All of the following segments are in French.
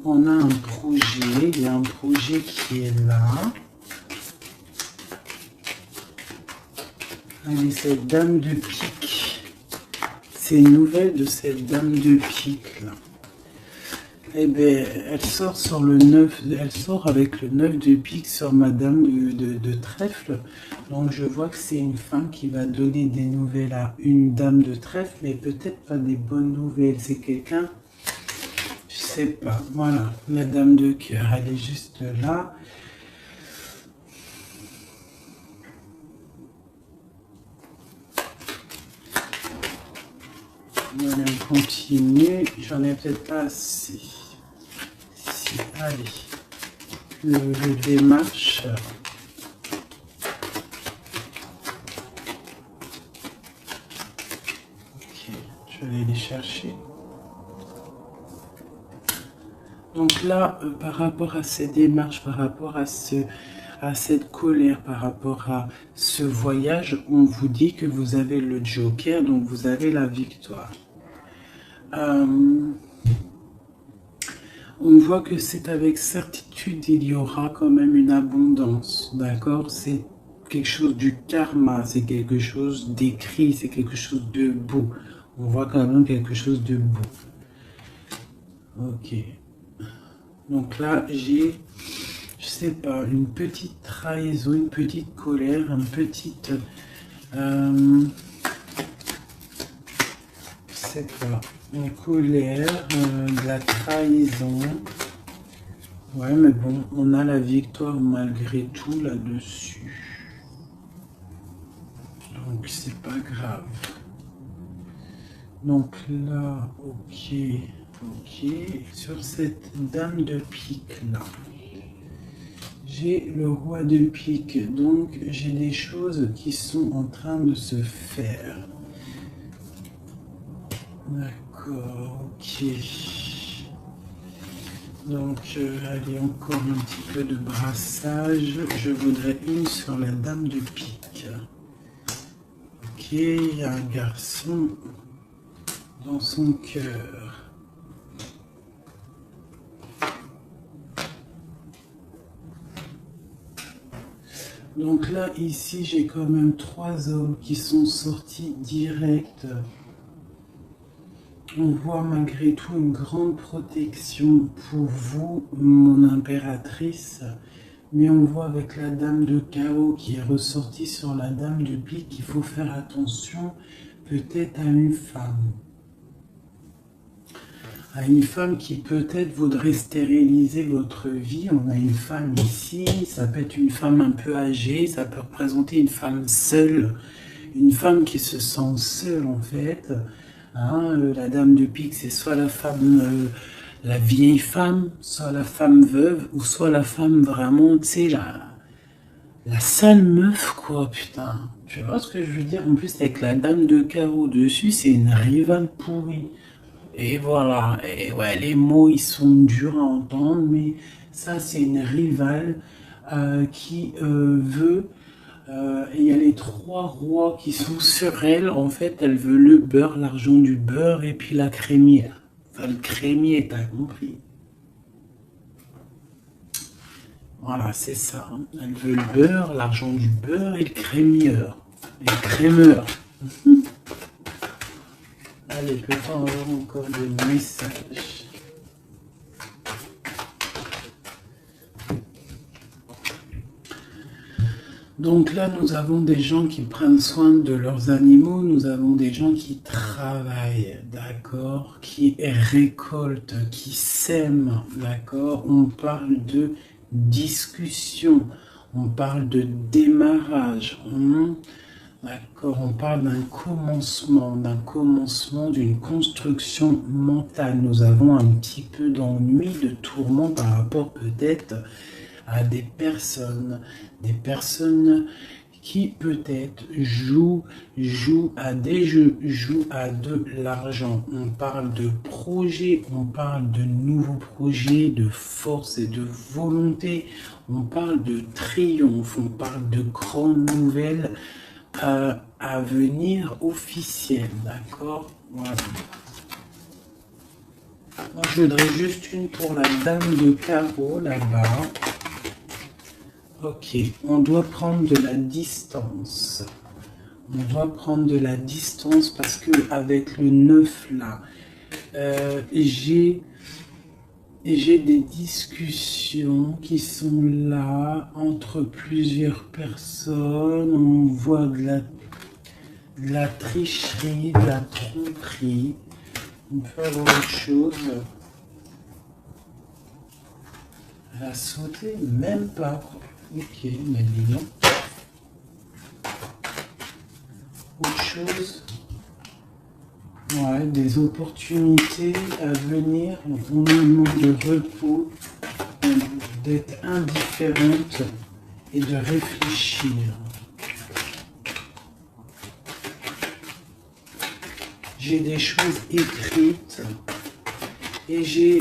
On a un projet, il y a un projet qui est là. Allez, cette dame de pique. C'est une nouvelle de cette dame de pique là. Eh bien, elle sort sur le 9, elle sort avec le 9 de pique sur madame de trèfle. Donc je vois que c'est une femme qui va donner des nouvelles à une dame de trèfle, mais peut-être pas des bonnes nouvelles. C'est quelqu'un, je sais pas. Voilà, la dame de cœur, elle est juste là. Voilà, on continue. J'en ai peut-être pas assez. Si, allez. Le démarche. Ok, je vais aller les chercher. Donc là, par rapport à ces démarches, par rapport à cette colère, par rapport à ce voyage, on vous dit que vous avez le joker, donc vous avez la victoire. On voit que c'est avec certitude, il y aura quand même une abondance, d'accord? C'est quelque chose du karma, c'est quelque chose d'écrit, c'est quelque chose de beau. On voit quand même quelque chose de beau. Ok. Donc là, j'ai, je sais pas, une petite trahison, une petite colère, une petite... je sais pas, une colère, de la trahison. Ouais, mais bon, on a la victoire malgré tout là-dessus. Donc, c'est pas grave. Donc là, ok, ok. Sur cette dame de pique là, j'ai le roi de pique. Donc, j'ai des choses qui sont en train de se faire. D'accord, ok. Donc, allez, encore un petit peu de brassage. Je voudrais une sur la dame de pique. Ok, il y a un garçon dans son cœur. Donc là, ici, j'ai quand même 3 hommes qui sont sortis direct. On voit malgré tout une grande protection pour vous, mon impératrice. Mais on voit avec la dame de chaos qui est ressortie sur la dame de pique qu'il faut faire attention peut-être à une femme. À une femme qui peut-être voudrait stériliser votre vie. On a une femme ici, ça peut être une femme un peu âgée, ça peut représenter une femme seule. Une femme qui se sent seule en fait. Hein, la dame de pique, c'est soit la femme, la vieille femme, soit la femme veuve, ou soit la femme vraiment, tu sais, la sale meuf, quoi, putain. Tu vois ce que je veux dire? En plus, avec la dame de carreau dessus, c'est une rivale pourrie. Et voilà, et ouais, les mots, ils sont durs à entendre, mais ça, c'est une rivale qui veut... il y a les 3 rois qui sont sur elle. En fait, elle veut le beurre, l'argent du beurre et puis la crémière. Enfin, le crémier, t'as compris. Voilà, c'est ça. Hein. Elle veut le beurre, l'argent du beurre et le crémieur. Et le crémeur. Allez, peut-on avoir encore des messages? Donc là, nous avons des gens qui prennent soin de leurs animaux, nous avons des gens qui travaillent, d'accord, qui récoltent, qui sèment, d'accord. On parle de discussion, on parle de démarrage, d'accord. On parle d'un commencement, d'une construction mentale. Nous avons un petit peu d'ennui, de tourment par rapport peut-être à des personnes qui peut-être jouent à des jeux, jouent à de l'argent. On parle de projets, on parle de nouveaux projets, de force et de volonté. On parle de triomphe, on parle de grandes nouvelles. à venir officielle, d'accord? Voilà. Moi, je voudrais juste une pour la dame de carreau là-bas. Ok, on doit prendre de la distance. On doit prendre de la distance parce que avec le 9 là, j'ai des discussions qui sont là entre plusieurs personnes. On voit de la tricherie, de la tromperie. On peut avoir autre chose. Elle a sauté, même pas. Ok, mais dis donc. Autre chose. Ouais, des opportunités à venir. On a un moment de repos, d'être indifférente et de réfléchir. J'ai des choses écrites et j'ai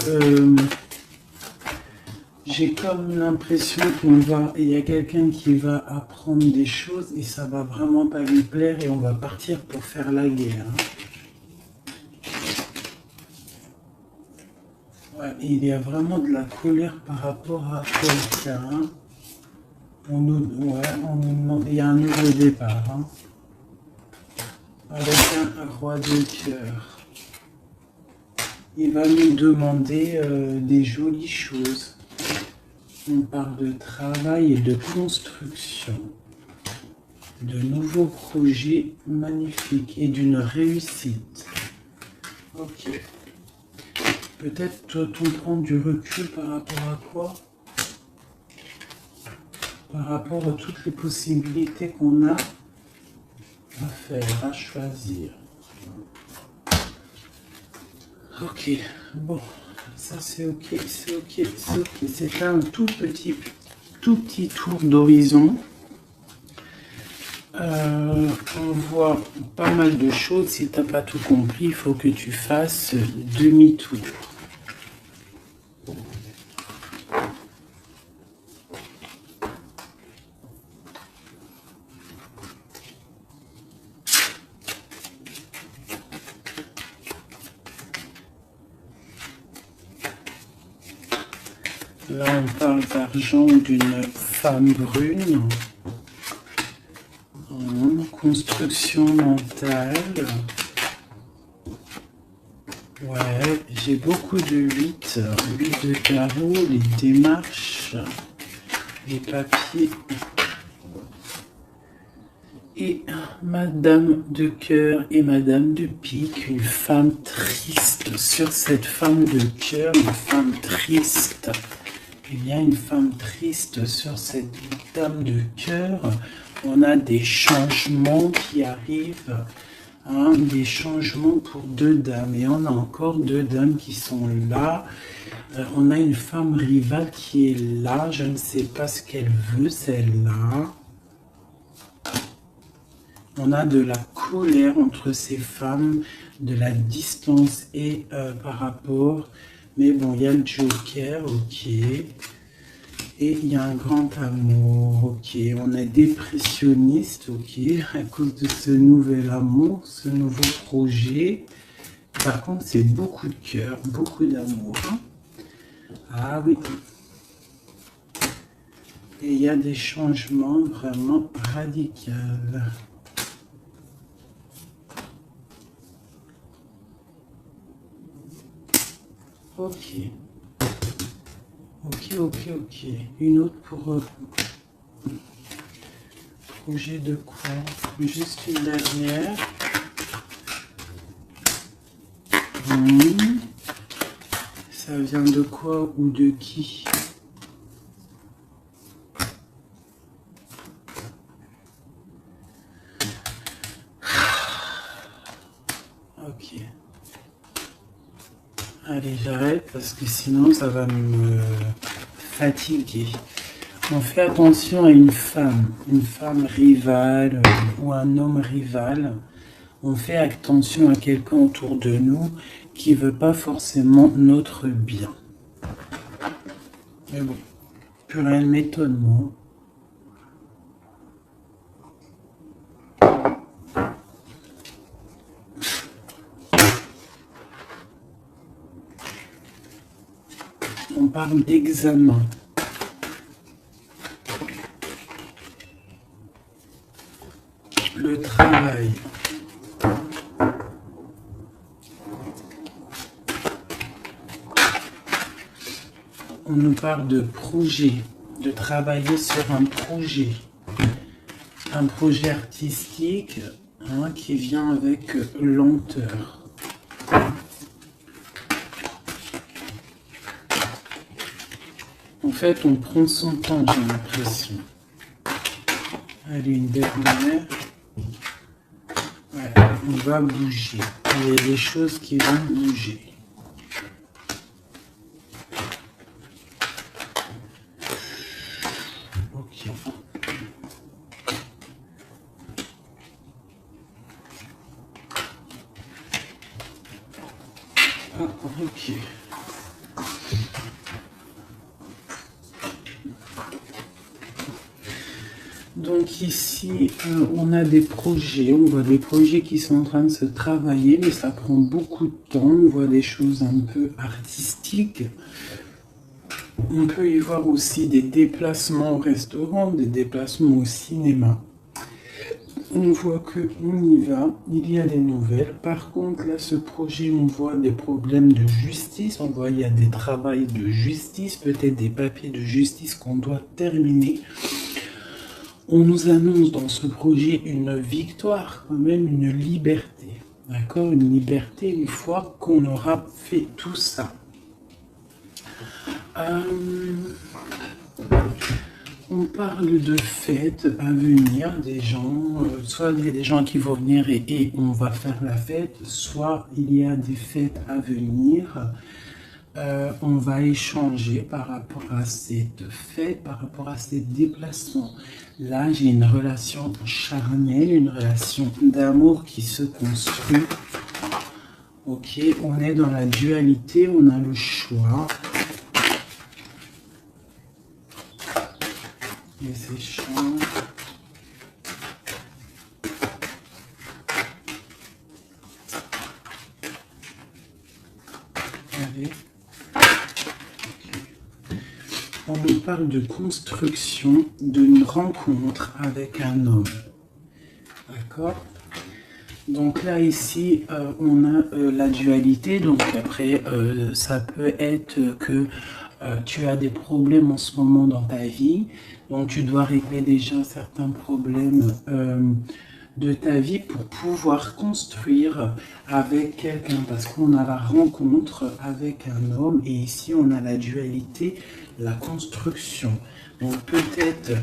comme l'impression il y a quelqu'un qui va apprendre des choses et ça va vraiment pas lui plaire et on va partir pour faire la guerre. Ouais, il y a vraiment de la colère par rapport à quelqu'un. On nous demande, il y a un nouveau départ. Hein, avec un roi de cœur. Il va nous demander des jolies choses. On parle de travail et de construction, de nouveaux projets magnifiques et d'une réussite. Ok. Peut-être doit-on prendre du recul par rapport à quoi? Par rapport à toutes les possibilités qu'on a à faire, à choisir. Ok, bon, ça c'est ok, c'est ok, c'est ok. C'est un tout petit tour d'horizon. On voit pas mal de choses. Si t'as pas tout compris, il faut que tu fasses demi-tour. Là, on parle d'argent d'une femme brune. Construction mentale. Ouais, j'ai beaucoup de 8 de carreau, les démarches, les papiers. Et Madame de cœur et Madame de pique, une femme triste. Sur cette femme de cœur, une femme triste. Il y a une femme triste sur cette dame de cœur. On a des changements qui arrivent, hein, des changements pour 2 dames. Et on a encore 2 dames qui sont là. On a une femme rivale qui est là. Je ne sais pas ce qu'elle veut, celle-là. On a de la colère entre ces femmes, de la distance et par rapport. Mais bon, il y a le Joker, ok. Et il y a un grand amour, ok. On est dépressionniste, ok, à cause de ce nouvel amour, ce nouveau projet. Par contre, c'est beaucoup de cœur, beaucoup d'amour. Hein. Ah oui. Et il y a des changements vraiment radicaux. Ok. Ok. Une autre pour projet de quoi? Juste une dernière. Ça vient de quoi ou de qui? Ok. Allez, j'arrête parce que sinon ça va me fatiguer. On fait attention à une femme rivale ou un homme rival. On fait attention à quelqu'un autour de nous qui veut pas forcément notre bien. Mais bon, plus rien ne m'étonne, moi. on parle d'examen. Le travail. On nous parle de projet, de travailler sur un projet artistique qui vient avec lenteur. En fait, on prend son temps, j'ai l'impression. Allez, une dernière. Ouais, on va bouger. Il y a des choses qui vont bouger. Ok. Ah, ok. Donc ici, on a des projets, on voit des projets qui sont en train de se travailler, mais ça prend beaucoup de temps, on voit des choses un peu artistiques. On peut y voir aussi des déplacements au restaurant, des déplacements au cinéma. On voit qu'on y va, il y a des nouvelles. Par contre, là, ce projet, on voit des problèmes de justice, on voit il y a des travaux de justice, peut-être des papiers de justice qu'on doit terminer. On nous annonce dans ce projet une victoire, quand même une liberté. D'accord? Une liberté une fois qu'on aura fait tout ça. On parle de fêtes à venir, des gens, soit il y a des gens qui vont venir et on va faire la fête, soit il y a des fêtes à venir. On va échanger par rapport à cette fête, par rapport à ces déplacements. Là, j'ai une relation charnelle, une relation d'amour qui se construit. Ok, on est dans la dualité, on a le choix. Les échanges. Allez. On nous parle de construction d'une rencontre avec un homme. D'accord? Donc là, ici, on a la dualité. Donc après, ça peut être que tu as des problèmes en ce moment dans ta vie. Donc tu dois régler déjà certains problèmes de ta vie pour pouvoir construire avec quelqu'un. Parce qu'on a la rencontre avec un homme. Et ici, on a la dualité, la construction. Donc peut-être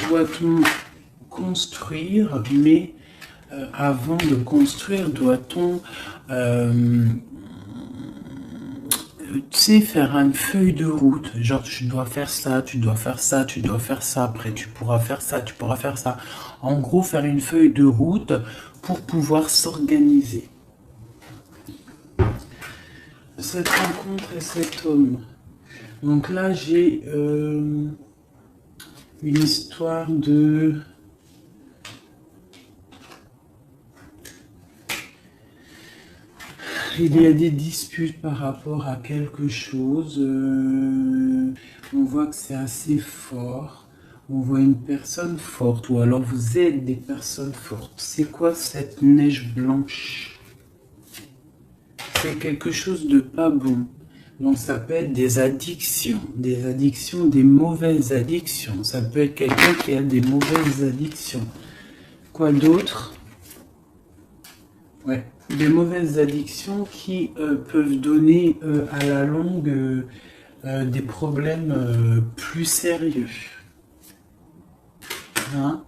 doit-on construire, mais avant de construire, doit-on tu sais, faire une feuille de route, genre tu dois faire ça, tu dois faire ça, tu dois faire ça, après tu pourras faire ça, tu pourras faire ça. En gros, faire une feuille de route pour pouvoir s'organiser. Cette rencontre et cet homme. Donc là, j'ai une histoire de... Il y a des disputes par rapport à quelque chose. On voit que c'est assez fort. On voit une personne forte, ou alors vous êtes des personnes fortes. C'est quoi cette neige blanche? C'est quelque chose de pas bon. Donc ça peut être des addictions, des mauvaises addictions. Ça peut être quelqu'un qui a des mauvaises addictions. Quoi d'autre? Ouais. Des mauvaises addictions qui peuvent donner à la longue des problèmes plus sérieux. Hein?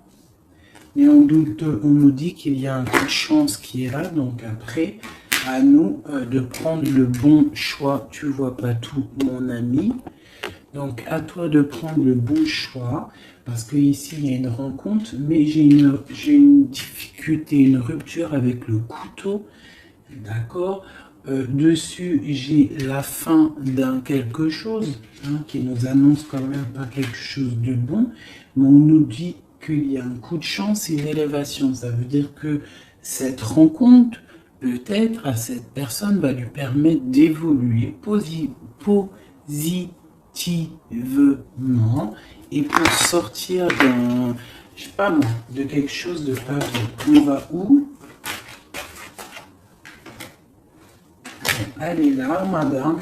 Et on nous dit qu'il y a un coup de chance qui est là, donc après, à nous de prendre le bon choix. Tu vois pas tout, mon ami. Donc à toi de prendre le bon choix, parce que ici il y a une rencontre, mais j'ai une difficulté, une rupture avec le couteau, d'accord. Dessus j'ai la fin d'un quelque chose, qui nous annonce quand même pas quelque chose de bon, mais on nous dit qu'il y a un coup de chance et une élévation. Ça veut dire que cette rencontre, peut-être à cette personne, va lui permettre d'évoluer positivement et pour sortir d'un, je sais pas moi, de quelque chose de pas bien. On va où? Elle est là, madame.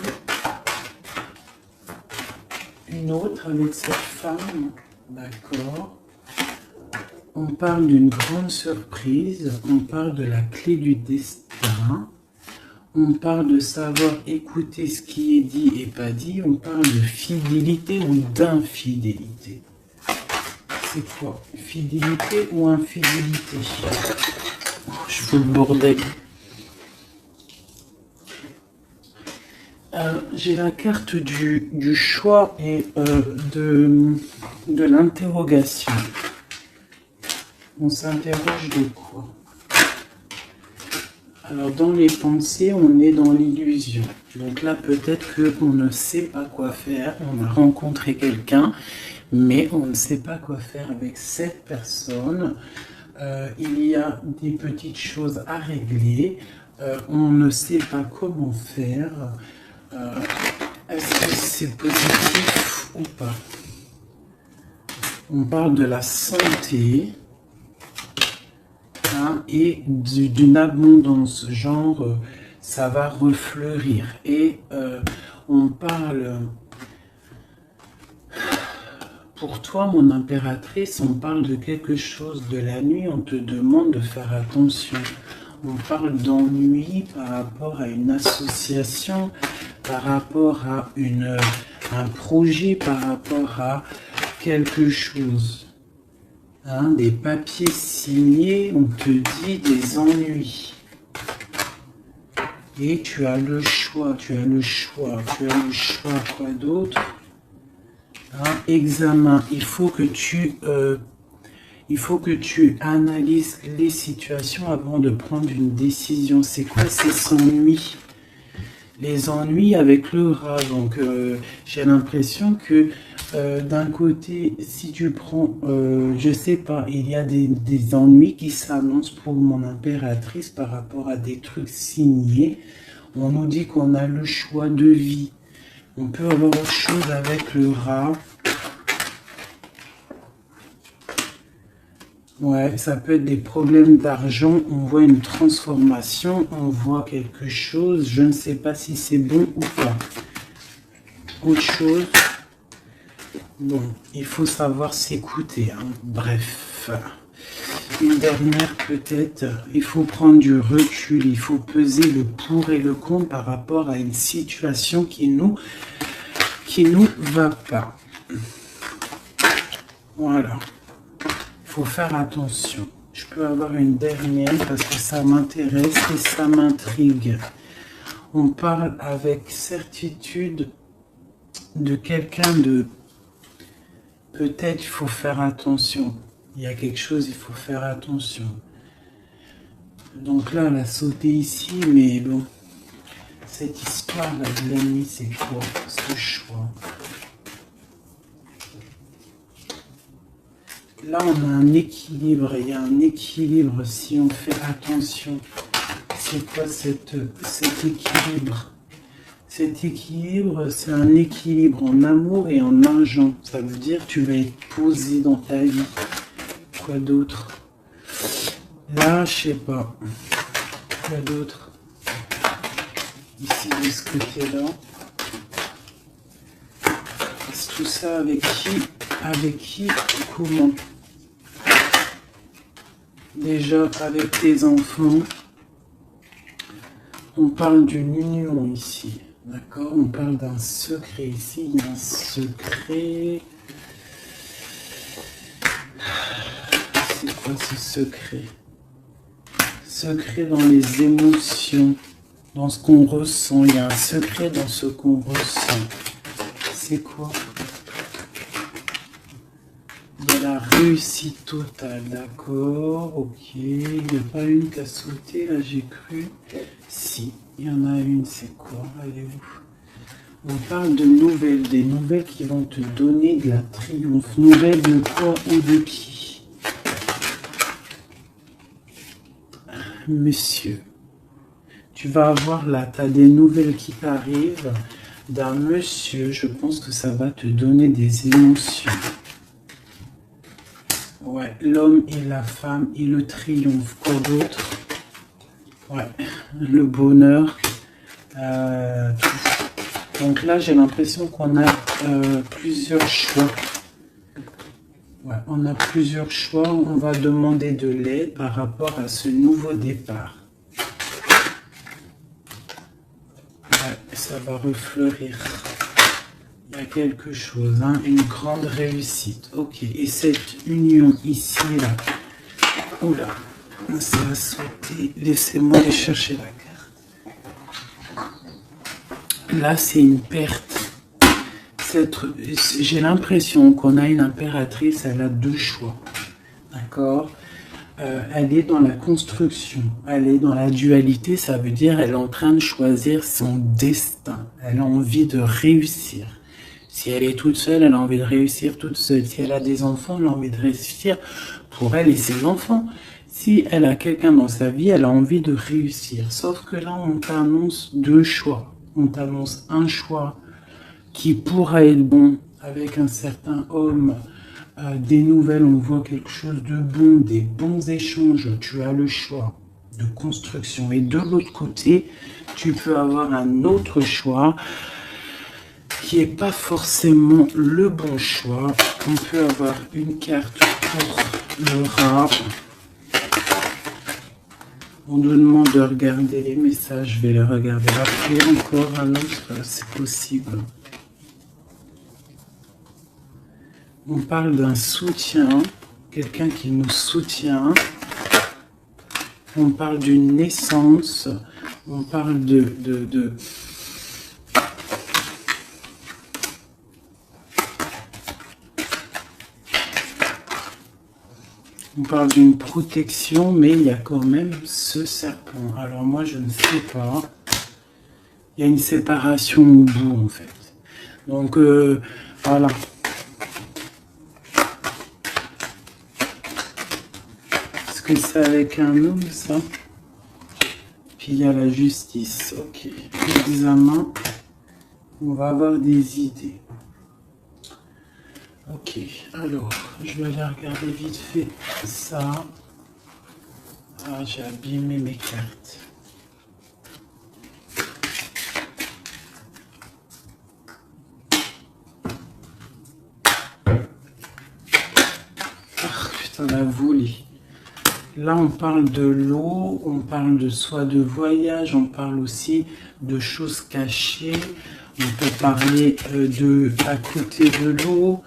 Une autre avec cette femme. D'accord. On parle d'une grande surprise. On parle de la clé du destin. On parle de savoir écouter ce qui est dit et pas dit. On parle de fidélité ou d'infidélité. C'est quoi? Fidélité ou infidélité? Je veux le bordel. J'ai la carte du choix et de l'interrogation. On s'interroge de quoi? Alors, dans les pensées, on est dans l'illusion. Donc là, peut-être qu'on ne sait pas quoi faire. On a rencontré quelqu'un, mais on ne sait pas quoi faire avec cette personne. Il y a des petites choses à régler. On ne sait pas comment faire. Est-ce que c'est positif ou pas? On parle de la santé et d'une abondance, genre ça va refleurir. Et on parle, pour toi mon impératrice, on parle de quelque chose de la nuit, on te demande de faire attention. On parle d'ennui par rapport à une association, par rapport à un projet, par rapport à quelque chose. Des papiers signés, on te dit des ennuis. Et tu as le choix, quoi d'autre? Examen, il faut que tu analyses les situations avant de prendre une décision. C'est quoi ces ennuis? Les ennuis avec le rat. Donc, j'ai l'impression que d'un côté, si tu prends, je sais pas, il y a des ennuis qui s'annoncent pour mon impératrice par rapport à des trucs signés. On nous dit qu'on a le choix de vie. On peut avoir autre chose avec le rat. Ouais, ça peut être des problèmes d'argent, on voit une transformation, on voit quelque chose, je ne sais pas si c'est bon ou pas. Autre chose, bon, il faut savoir s'écouter, Bref. Une dernière peut-être, il faut prendre du recul, il faut peser le pour et le contre par rapport à une situation qui nous va pas. Voilà. Faut faire attention. Je peux avoir une dernière parce que ça m'intéresse et ça m'intrigue. On parle avec certitude de quelqu'un de... Peut-être il faut faire attention. Il y a quelque chose, il faut faire attention. Donc là, elle a sauté ici, mais bon. Cette histoire-là de la nuit, c'est quoi ce choix? Là, on a un équilibre. Il y a un équilibre si on fait attention. C'est quoi cet équilibre? Cet équilibre, c'est un équilibre en amour et en argent. Ça veut dire que tu vas être posé dans ta vie. Quoi d'autre? Là, je sais pas. Quoi d'autre? Ici, de ce côté-là. Tout ça avec qui? Avec qui? Comment? Déjà avec tes enfants. On parle d'une union ici. D'accord? On parle d'un secret ici. Il y a un secret. C'est quoi ce secret? Secret dans les émotions. Dans ce qu'on ressent. Il y a un secret dans ce qu'on ressent. C'est quoi? Il y a la réussite totale, d'accord, ok. Il n'y a pas une qui a sauté, là j'ai cru. Si, il y en a une, c'est quoi? Elle est où? On parle de nouvelles, des nouvelles qui vont te donner de la triomphe. Nouvelles de quoi ou de qui? Monsieur, tu vas avoir là, tu as des nouvelles qui t'arrivent. d'un monsieur. Je pense que ça va te donner des émotions. Ouais, l'homme et la femme et le triomphe. Quoi d'autre? Ouais, le bonheur. Tout. Donc là, j'ai l'impression qu'on a plusieurs choix. Ouais, on a plusieurs choix. On va demander de l'aide par rapport à ce nouveau départ. Ouais, ça va refleurir. Il y a quelque chose, hein, une grande réussite. Ok, et cette union ici, là. Oula, ça a sauté. Laissez-moi aller chercher la carte. Là, c'est une perte. J'ai l'impression qu'on a une impératrice, elle a deux choix. D'accord? Elle est dans la construction, elle est dans la dualité, ça veut dire elle est en train de choisir son destin. Elle a envie de réussir. Si elle est toute seule, elle a envie de réussir toute seule. Si elle a des enfants, elle a envie de réussir pour elle et ses enfants. Si elle a quelqu'un dans sa vie, elle a envie de réussir. Sauf que là, on t'annonce deux choix. On t'annonce un choix qui pourra être bon avec un certain homme. Des nouvelles, on voit quelque chose de bon, des bons échanges. Tu as le choix de construction. Et de l'autre côté, tu peux avoir un autre choix qui n'est pas forcément le bon choix. On peut avoir une carte pour le rat. On nous demande de regarder les messages. Je vais les regarder après. Encore un autre, c'est possible. On parle d'un soutien, quelqu'un qui nous soutient. On parle d'une naissance. On parle On parle d'une protection, mais il y a quand même ce serpent. Alors moi, je ne sais pas. Il y a une séparation au bout, en fait. Donc, voilà. Est-ce que c'est avec un homme, ça? Puis il y a la justice. Ok. L'examen. On va avoir des idées. Ok, alors, je vais aller regarder vite fait ça. Ah, j'ai abîmé mes cartes. Ah, putain, la volée. Là, on parle de l'eau, on parle de soit de voyage, on parle aussi de choses cachées. On peut parler de à côté de l'eau.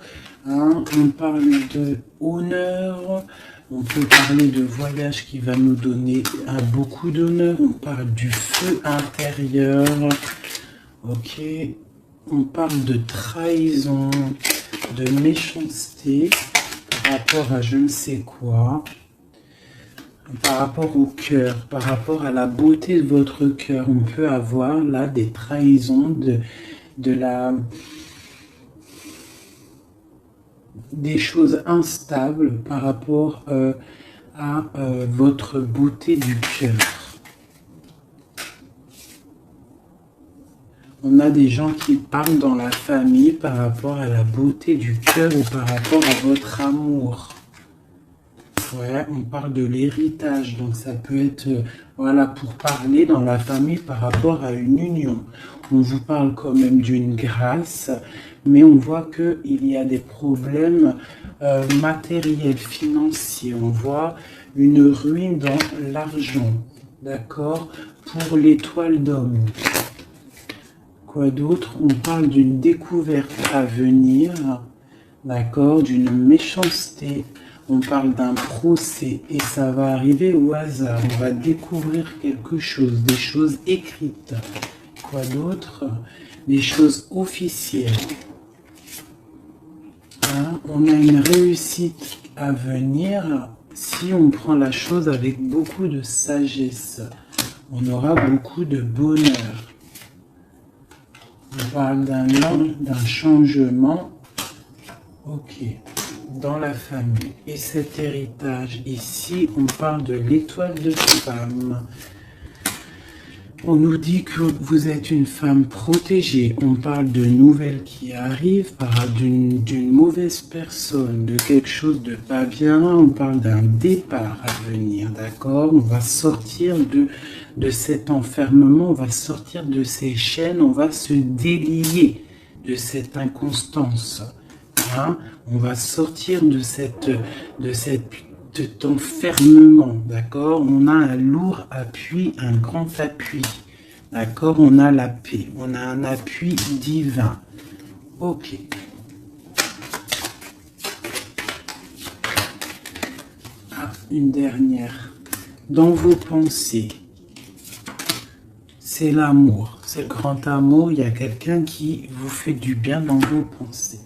Hein, on parle de honneur, on peut parler de voyage qui va nous donner beaucoup d'honneur, on parle du feu intérieur, ok, on parle de trahison, de méchanceté par rapport à je ne sais quoi, par rapport au cœur, par rapport à la beauté de votre cœur. On peut avoir là des trahisons, des choses instables par rapport à votre beauté du cœur. On a des gens qui parlent dans la famille par rapport à la beauté du cœur ou par rapport à votre amour. Ouais, on parle de l'héritage, donc ça peut être, voilà, pour parler dans la famille par rapport à une union. On vous parle quand même d'une grâce, mais on voit qu'il y a des problèmes matériels, financiers. On voit une ruine dans l'argent, d'accord, pour l'étoile d'homme. Quoi d'autre? On parle d'une découverte à venir, d'accord, d'une méchanceté. On parle d'un procès et ça va arriver au hasard. On va découvrir quelque chose, des choses écrites. Quoi d'autre? Des choses officielles. Hein? On a une réussite à venir si on prend la chose avec beaucoup de sagesse. On aura beaucoup de bonheur. On parle d'un changement. Ok. Dans la famille. Et cet héritage, ici, on parle de l'étoile de femme. On nous dit que vous êtes une femme protégée. On parle de nouvelles qui arrivent, d'une mauvaise personne, de quelque chose de pas bien. On parle d'un départ à venir, d'accord? On va sortir de cet enfermement, on va sortir de ces chaînes, on va se délier de cette inconstance. Hein? On va sortir de cet enfermement, d'accord? On a un lourd appui, un grand appui, d'accord? On a la paix, on a un appui divin. Ok. Ah, une dernière. Dans vos pensées, c'est l'amour, c'est le grand amour. Il y a quelqu'un qui vous fait du bien dans vos pensées.